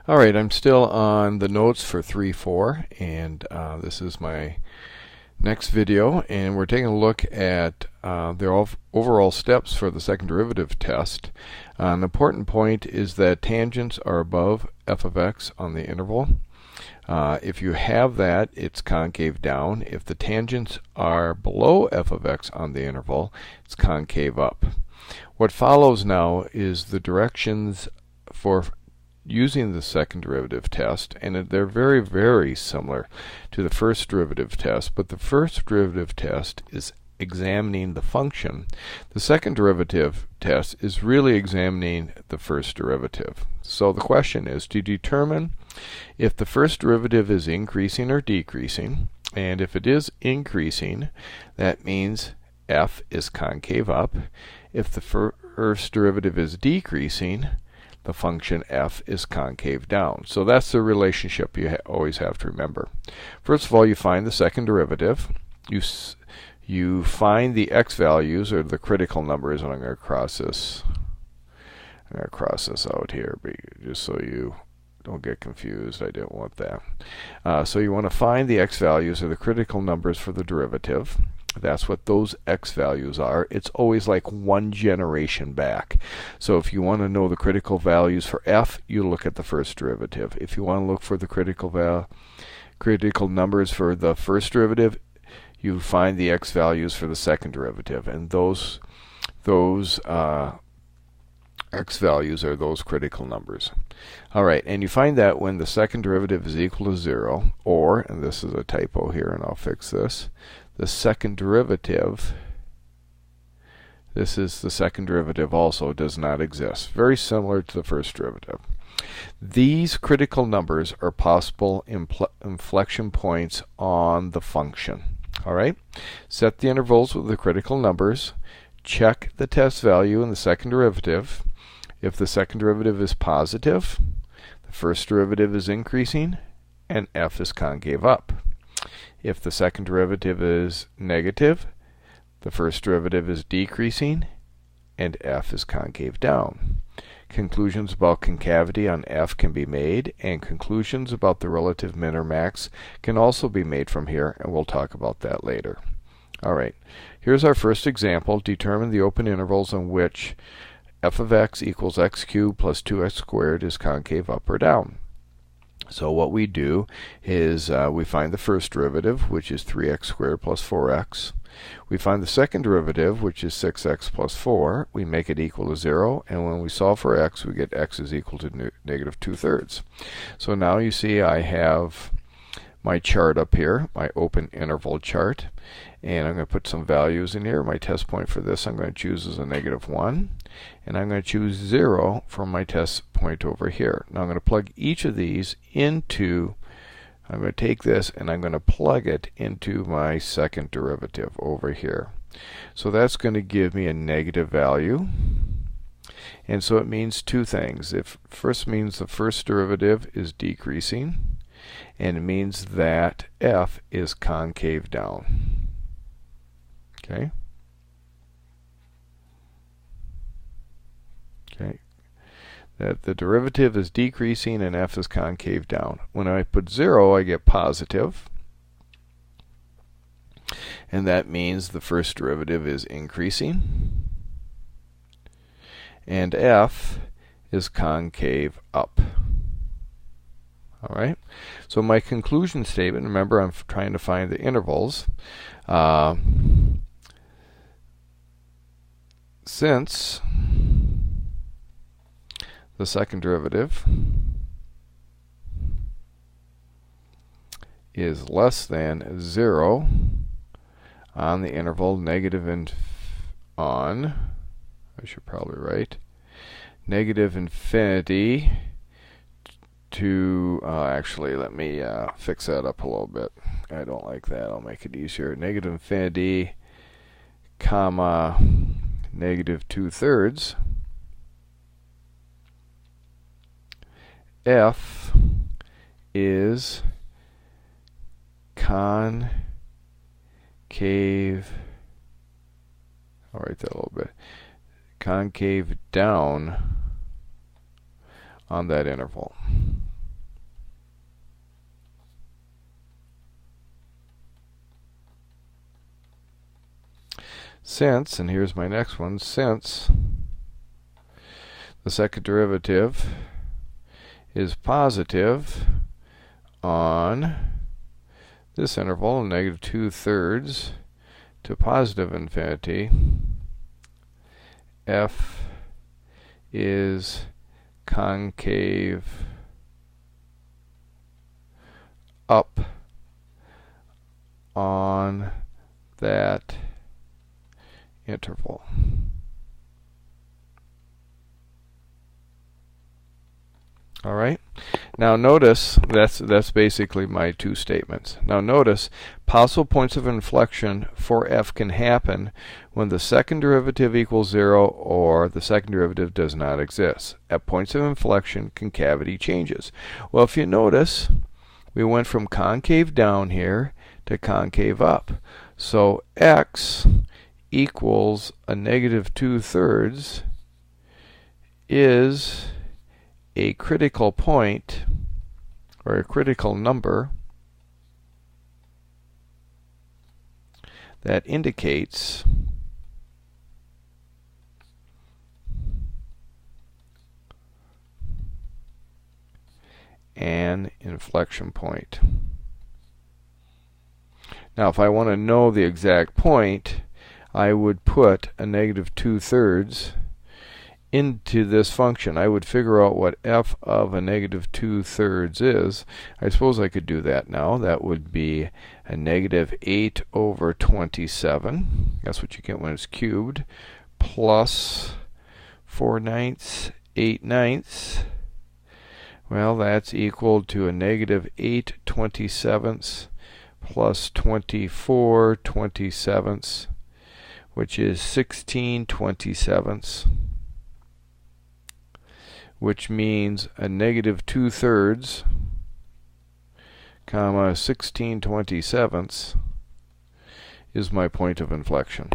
Alright, I'm still on the notes for 3-4, and this is my next video, and we're taking a look at the overall steps for the second derivative test. An important point is that tangents are above f of x on the interval. If you have that, it's concave down. If the tangents are below f of x on the interval, it's concave up. What follows now is the directions for using the second derivative test, and they're very, very similar to the first derivative test, but the first derivative test is examining the function. The second derivative test is really examining the first derivative. So the question is to determine if the first derivative is increasing or decreasing, and if it is increasing, that means f is concave up. If the first derivative is decreasing, the function f is concave down. So that's the relationship you always have to remember. First of all, you find the second derivative. You find the x values, or the critical numbers, and I'm going to cross this. I'm going to cross this out here, just so you don't get confused. I didn't want that. So you want to find the x values, or the critical numbers, for the derivative. That's what those x values are. It's always like one generation back. So if you want to know the critical values for f, you look at the first derivative. If you want to look for the critical numbers for the first derivative, you find the x values for the second derivative, and those x values are those critical numbers. Alright, and you find that when the second derivative is equal to 0, or, and this is a typo here and I'll fix this, the second derivative, this is the second derivative also, does not exist. Very similar to the first derivative. These critical numbers are possible inflection points on the function. Alright, set the intervals with the critical numbers, check the test value in the second derivative. If the second derivative is positive, the first derivative is increasing, and f is concave up. If the second derivative is negative, the first derivative is decreasing, and f is concave down. Conclusions about concavity on f can be made, and conclusions about the relative min or max can also be made from here, and we'll talk about that later. Alright, here's our first example. Determine the open intervals in which f of x equals x cubed plus 2x squared is concave up or down. So what we do is we find the first derivative, which is 3x squared plus 4x. We find the second derivative, which is 6x plus 4. We make it equal to 0, and when we solve for x, we get x is equal to negative 2/3. So now you see I have my chart up here, my open interval chart, and I'm going to put some values in here. My test point for this I'm going to choose as a -1, and I'm going to choose 0 for my test point over here. Now I'm going to plug each of these into, I'm going to take this and I'm going to plug it into my second derivative over here. So that's going to give me a negative value, and so it means two things. It first means the first derivative is decreasing, and it means that f is concave down. Okay? Okay. That the derivative is decreasing and f is concave down. When I put 0, I get positive, and that means the first derivative is increasing, and f is concave up. Alright, so my conclusion statement, remember I'm trying to find the intervals. Since the second derivative is less than 0 on the interval negative I should probably write negative infinity to, actually let me fix that up a little bit. I don't like that. I'll make it easier. Negative infinity, comma, negative 2/3. F is concave, I'll write that a little bit, concave down on that interval. Since, and here's my next one, since the second derivative is positive on this interval, negative 2/3 to positive infinity, f is concave up on that interval. All right. Now notice that's basically my two statements. Now notice possible points of inflection for f can happen when the second derivative equals 0 or the second derivative does not exist. At points of inflection, concavity changes. Well, if you notice, we went from concave down here to concave up. So x equals a negative 2/3 is a critical point or a critical number that indicates an inflection point. Now, if I want to know the exact point, I would put a negative 2/3 into this function. I would figure out what f of a negative 2/3 is. I suppose I could do that now. That would be a negative 8/27. That's what you get when it's cubed. Plus 4/9, 8/9. Well, that's equal to a negative 8/27 plus 24/27, which is 16/27, which means a negative 2/3, comma 16/27 is my point of inflection.